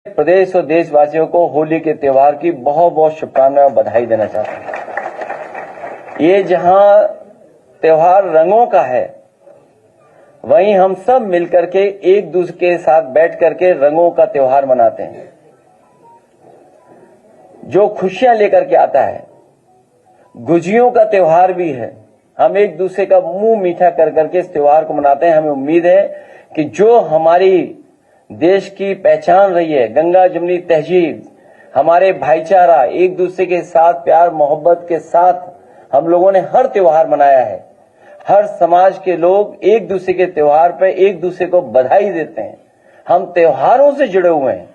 प्रदेश और देशवासियों को होली के त्योहार की बहुत बहुत शुभकामनाएं और बधाई देना चाहता हूं। ये जहां त्योहार रंगों का है, वहीं हम सब मिलकर के एक दूसरे के साथ बैठ करके रंगों का त्योहार मनाते हैं, जो खुशियां लेकर के आता है। गुजियों का त्योहार भी है। हम एक दूसरे का मुंह मीठा कर करके इस त्योहार को मनाते हैं। हमें उम्मीद है कि जो हमारी देश की पहचान रही है, गंगा जमुनी तहजीब, हमारे भाईचारा, एक दूसरे के साथ प्यार मोहब्बत के साथ हम लोगों ने हर त्योहार मनाया है। हर समाज के लोग एक दूसरे के त्योहार पर एक दूसरे को बधाई देते हैं। हम त्योहारों से जुड़े हुए हैं।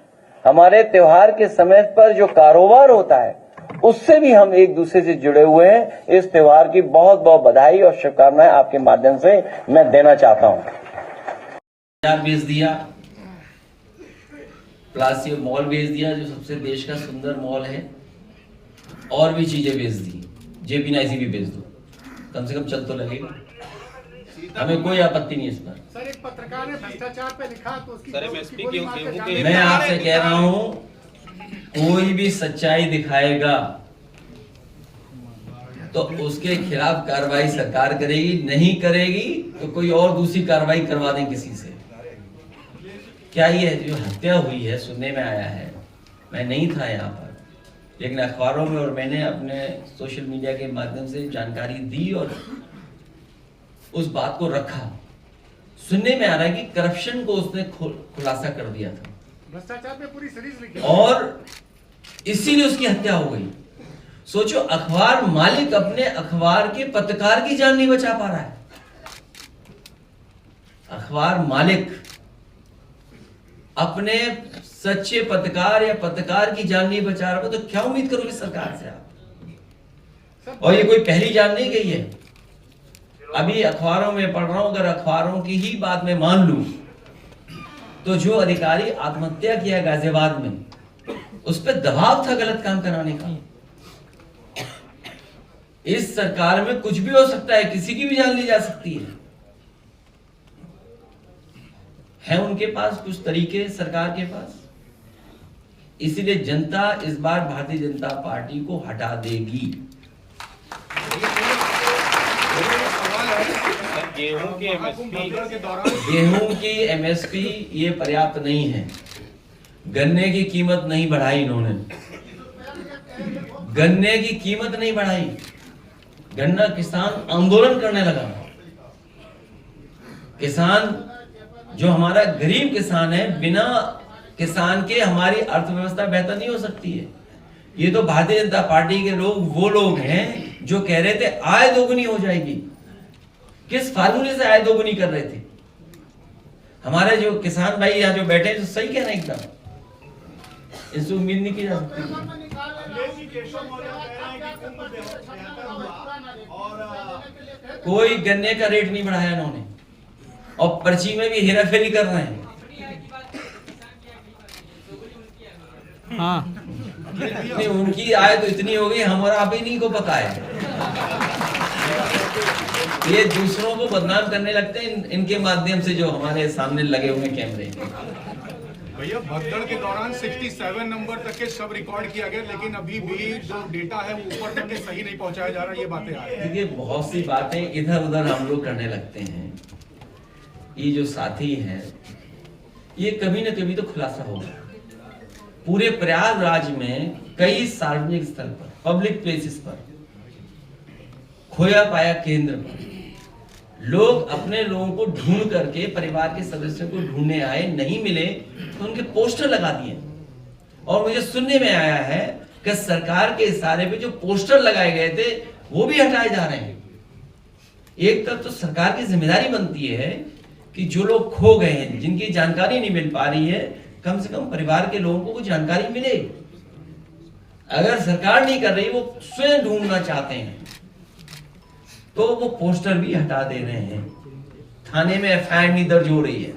हमारे त्योहार के समय पर जो कारोबार होता है, उससे भी हम एक दूसरे से जुड़े हुए हैं। इस त्योहार की बहुत बहुत बधाई और शुभकामनाएं आपके माध्यम से मैं देना चाहता हूं। बेच दिया, प्लासियो मॉल बेच दिया, जो सबसे देश का सुंदर मॉल है, और भी चीजें बेच दी। JP-NIC भी बेच दो, कम से कम चल तो लगेगा। हमें कोई आपत्ति नहीं इस पर। सर, एक पत्रकार ने भ्रष्टाचार पे लिखा तो उसकी मैं आपसे कह रहा हूं, कोई भी सच्चाई दिखाएगा तो उसके खिलाफ कार्रवाई सरकार करेगी, नहीं करेगी तो कोई और दूसरी कार्रवाई करवा दें किसी से। क्या ये जो हत्या हुई है, सुनने में आया है, मैं नहीं था यहाँ पर, लेकिन अखबारों में और मैंने अपने सोशल मीडिया के माध्यम से जानकारी दी और उस बात को रखा। सुनने में आ रहा है कि करप्शन को उसने खुलासा कर दिया था, भ्रष्टाचार पे पूरी सीरीज लिखी, और इसीलिए उसकी हत्या हो गई। सोचो, अखबार मालिक अपने अखबार के पत्रकार की जान नहीं बचा पा रहा है। अखबार मालिक अपने सच्चे पत्रकार या पत्रकार की जान नहीं बचा रहा, तो क्या उम्मीद करोगे सरकार से आप? और ये कोई पहली जान नहीं गई है। अभी अखबारों में पढ़ रहा हूं, अगर अखबारों की ही बात में मान लूं तो जो अधिकारी आत्महत्या किया गाजियाबाद में, उस पर दबाव था गलत काम कराने का। इस सरकार में कुछ भी हो सकता है, किसी की भी जान ली जा सकती है उनके पास कुछ तरीके सरकार के पास। इसीलिए जनता इस बार भारतीय जनता पार्टी को हटा देगी। गेहूं की MSP ये पर्याप्त नहीं है। गन्ने की कीमत नहीं बढ़ाई इन्होंने, गन्ने की कीमत नहीं बढ़ाई। गन्ना किसान आंदोलन करने लगा। किसान, जो हमारा गरीब किसान है, बिना किसान के हमारी अर्थव्यवस्था बेहतर नहीं हो सकती है। ये तो भारतीय जनता पार्टी के लोग वो लोग हैं जो कह रहे थे आय दोगुनी हो जाएगी। किस फार्मूले से आय दोगुनी कर रहे थे? हमारे जो किसान भाई यहाँ जो बैठे हैं, तो सही कह रहे हैं एकदम, इससे उम्मीद नहीं की जा सकती। कोई गन्ने का रेट नहीं बढ़ाया इन्होंने, और पर्ची में भी हेराफेरी कर रहे हैं। हाँ, नहीं, उनकी आय तो इतनी हो गई, हमारा आप ही नहीं को पता है। ये दूसरों को बदनाम करने लगते हैं इनके माध्यम से, जो हमारे सामने लगे हुए कैमरे। भैया, भगदड़ के दौरान 67 नंबर तक के शव रिकॉर्ड किया गया, लेकिन अभी भी जो डेटा है वो ऊपर तक के सही नहीं पहुंचाया जा रहा। ये बातें आ रही हैं। देखिए, बहुत सी बातें इधर उधर हम लोग करने लगते हैं। ये जो साथी है, ये कभी न कभी तो खुलासा होगा। पूरे प्रयागराज में कई सार्वजनिक स्थल पर, पब्लिक प्लेसेस पर, खोया पाया केंद्र पर लोग अपने लोगों को ढूंढ करके, परिवार के सदस्यों को ढूंढने आए, नहीं मिले तो उनके पोस्टर लगा दिए। और मुझे सुनने में आया है कि सरकार के इशारे पे जो पोस्टर लगाए गए थे वो भी हटाए जा रहे हैं। एक तरफ तो सरकार की जिम्मेदारी बनती है कि जो लोग खो गए हैं, जिनकी जानकारी नहीं मिल पा रही है, कम से कम परिवार के लोगों को जानकारी मिले। अगर सरकार नहीं कर रही, वो स्वयं ढूंढना चाहते हैं, तो वो पोस्टर भी हटा दे रहे हैं। थाने में FIR नहीं दर्ज हो रही है।